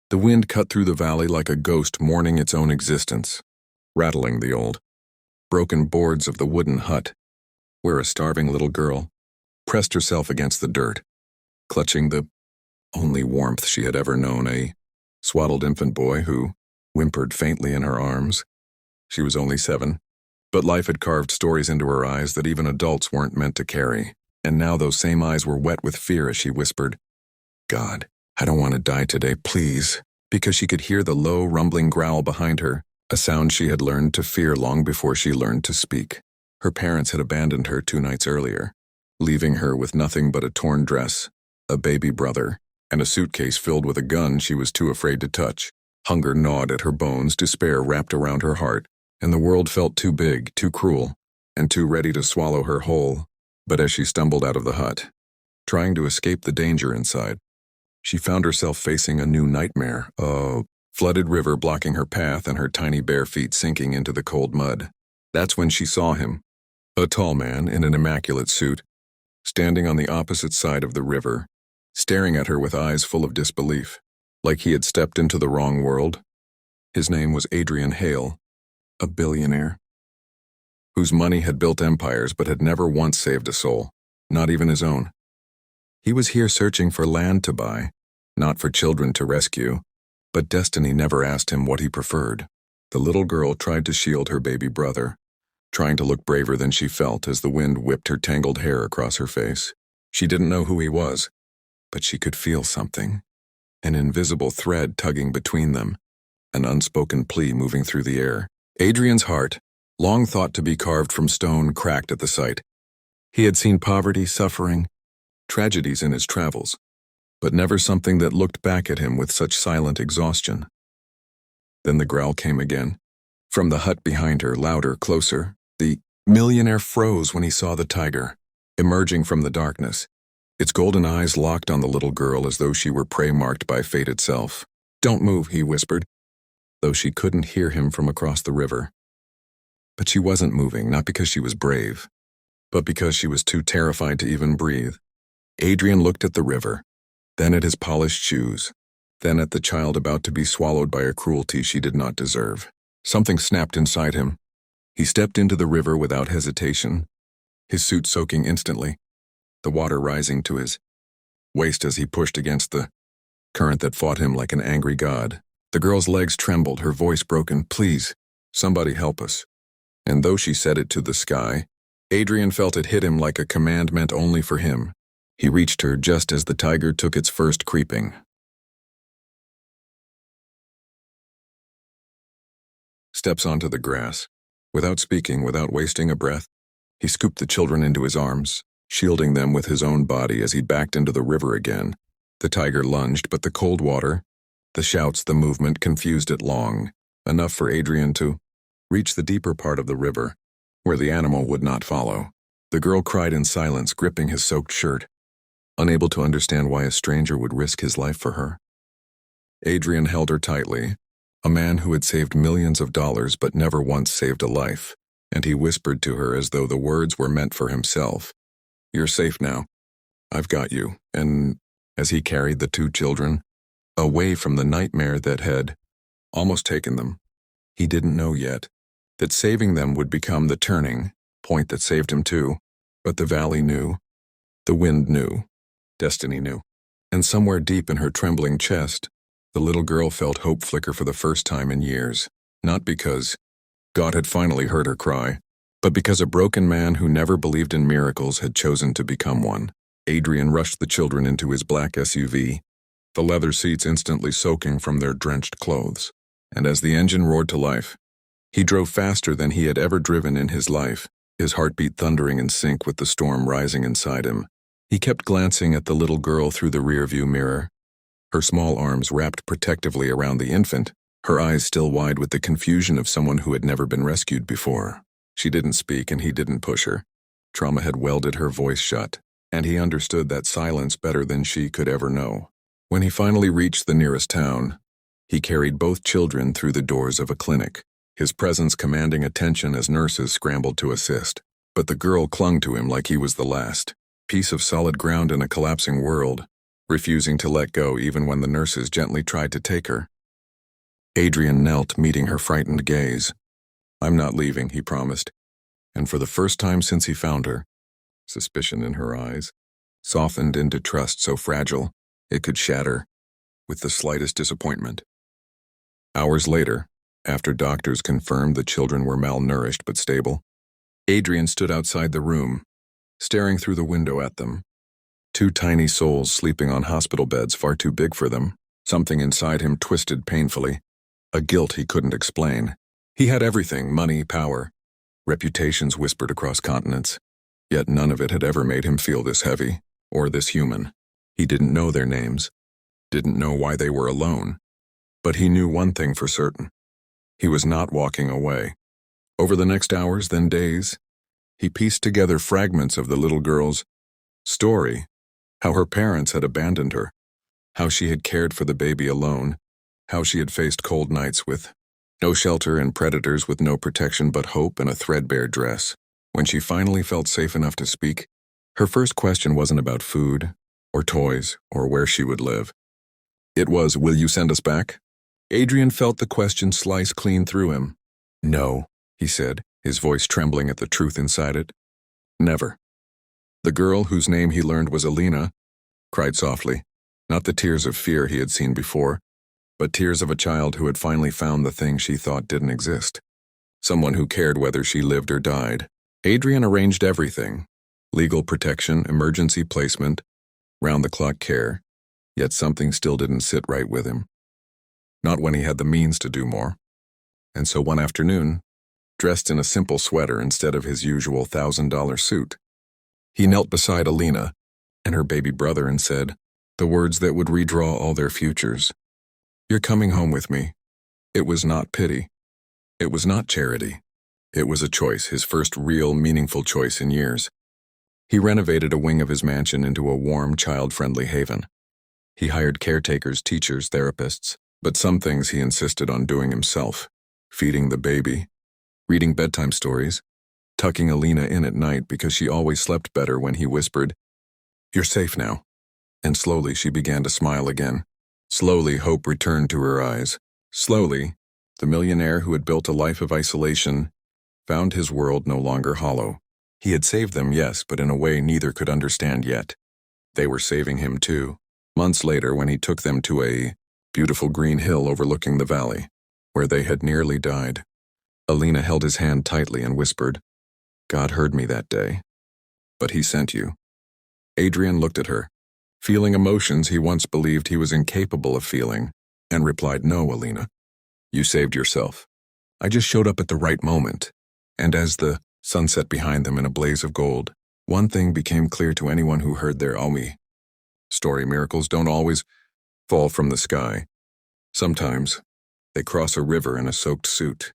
The wind cut through the valley like a ghost mourning its own existence, rattling the old, broken boards of the wooden hut, where a starving little girl pressed herself against the dirt, clutching the only warmth she had ever known, a swaddled infant boy who whimpered faintly in her arms. She was only 7, but life had carved stories into her eyes that even adults weren't meant to carry, and now those same eyes were wet with fear as she whispered, "God, I don't want to die today, please," because she could hear the low, rumbling growl behind her, a sound she had learned to fear long before she learned to speak. Her parents had abandoned her 2 nights earlier, leaving her with nothing but a torn dress, a baby brother, and a suitcase filled with a gun she was too afraid to touch. Hunger gnawed at her bones, despair wrapped around her heart, and the world felt too big, too cruel, and too ready to swallow her whole. But as she stumbled out of the hut, trying to escape the danger inside, she found herself facing a new nightmare, a flooded river blocking her path and her tiny bare feet sinking into the cold mud. That's when she saw him, a tall man in an immaculate suit, standing on the opposite side of the river, staring at her with eyes full of disbelief, like he had stepped into the wrong world. His name was Adrian Hale, a billionaire, whose money had built empires but had never once saved a soul, not even his own. He was here searching for land to buy, not for children to rescue, but destiny never asked him what he preferred. The little girl tried to shield her baby brother, trying to look braver than she felt as the wind whipped her tangled hair across her face. She didn't know who he was, but she could feel something, an invisible thread tugging between them, an unspoken plea moving through the air. Adrian's heart, long thought to be carved from stone, cracked at the sight. He had seen poverty, suffering, tragedies in his travels, but never something that looked back at him with such silent exhaustion. Then the growl came again. From the hut behind her, louder, closer. The millionaire froze when he saw the tiger, emerging from the darkness, its golden eyes locked on the little girl as though she were prey marked by fate itself. "Don't move," he whispered, though she couldn't hear him from across the river. But she wasn't moving, not because she was brave, but because she was too terrified to even breathe. Adrian looked at the river, then at his polished shoes, then at the child about to be swallowed by a cruelty she did not deserve. Something snapped inside him. He stepped into the river without hesitation, his suit soaking instantly, the water rising to his waist as he pushed against the current that fought him like an angry god. The girl's legs trembled, her voice broken. "Please, somebody help us." And though she said it to the sky, Adrian felt it hit him like a command meant only for him. He reached her just as the tiger took its first creeping. Steps onto the grass. Without speaking, without wasting a breath, he scooped the children into his arms, shielding them with his own body as he backed into the river again. The tiger lunged, but the cold water, the shouts, the movement confused it long, enough for Adrian to reach the deeper part of the river, where the animal would not follow. The girl cried in silence, gripping his soaked shirt, unable to understand why a stranger would risk his life for her. Adrian held her tightly, a man who had saved millions of dollars but never once saved a life, and he whispered to her as though the words were meant for himself, "You're safe now. I've got you." And as he carried the 2 children away from the nightmare that had almost taken them, he didn't know yet that saving them would become the turning point that saved him too. But the valley knew, the wind knew, destiny knew, and somewhere deep in her trembling chest, the little girl felt hope flicker for the first time in years, not because God had finally heard her cry, but because a broken man who never believed in miracles had chosen to become one. Adrian rushed the children into his black SUV, the leather seats instantly soaking from their drenched clothes. And as the engine roared to life, he drove faster than he had ever driven in his life, his heartbeat thundering in sync with the storm rising inside him. He kept glancing at the little girl through the rearview mirror, her small arms wrapped protectively around the infant, her eyes still wide with the confusion of someone who had never been rescued before. She didn't speak and he didn't push her. Trauma had welded her voice shut, and he understood that silence better than she could ever know. When he finally reached the nearest town, he carried both children through the doors of a clinic, his presence commanding attention as nurses scrambled to assist. But the girl clung to him like he was the last piece of solid ground in a collapsing world, refusing to let go even when the nurses gently tried to take her. Adrian knelt, meeting her frightened gaze. "I'm not leaving," he promised, and for the first time since he found her, suspicion in her eyes softened into trust so fragile it could shatter with the slightest disappointment. Hours later, after doctors confirmed the children were malnourished but stable, Adrian stood outside the room, staring through the window at them. Two tiny souls sleeping on hospital beds far too big for them. Something inside him twisted painfully, a guilt he couldn't explain. He had everything: money, power, reputations whispered across continents. Yet none of it had ever made him feel this heavy, or this human. He didn't know their names, didn't know why they were alone. But he knew one thing for certain. He was not walking away. Over the next hours, then days, he pieced together fragments of the little girl's story, how her parents had abandoned her, how she had cared for the baby alone, how she had faced cold nights with no shelter and predators with no protection but hope and a threadbare dress. When she finally felt safe enough to speak, her first question wasn't about food, or toys, or where she would live. It was, "Will you send us back?" Adrian felt the question slice clean through him. "No," he said, his voice trembling at the truth inside it. "Never." The girl, whose name he learned was Alina, cried softly, not the tears of fear he had seen before, but tears of a child who had finally found the thing she thought didn't exist. Someone who cared whether she lived or died. Adrian arranged everything: legal protection, emergency placement, round-the-clock care, yet something still didn't sit right with him. Not when he had the means to do more. And so one afternoon, dressed in a simple sweater instead of his usual $1,000 suit, he knelt beside Alina and her baby brother and said the words that would redraw all their futures. "You're coming home with me." It was not pity. It was not charity. It was a choice, his first real, meaningful choice in years. He renovated a wing of his mansion into a warm, child-friendly haven. He hired caretakers, teachers, therapists, but some things he insisted on doing himself: feeding the baby, reading bedtime stories, tucking Alina in at night because she always slept better when he whispered, "You're safe now." And slowly she began to smile again. Slowly hope returned to her eyes. Slowly, the millionaire who had built a life of isolation found his world no longer hollow. He had saved them, yes, but in a way neither could understand yet. They were saving him too. Months later, when he took them to a beautiful green hill overlooking the valley, where they had nearly died, Alina held his hand tightly and whispered, "God heard me that day, but he sent you." Adrian looked at her, feeling emotions he once believed he was incapable of feeling, and replied, "No, Alina, you saved yourself. I just showed up at the right moment." And as the sun set behind them in a blaze of gold, one thing became clear to anyone who heard their Omi story: miracles don't always fall from the sky. Sometimes they cross a river in a soaked suit.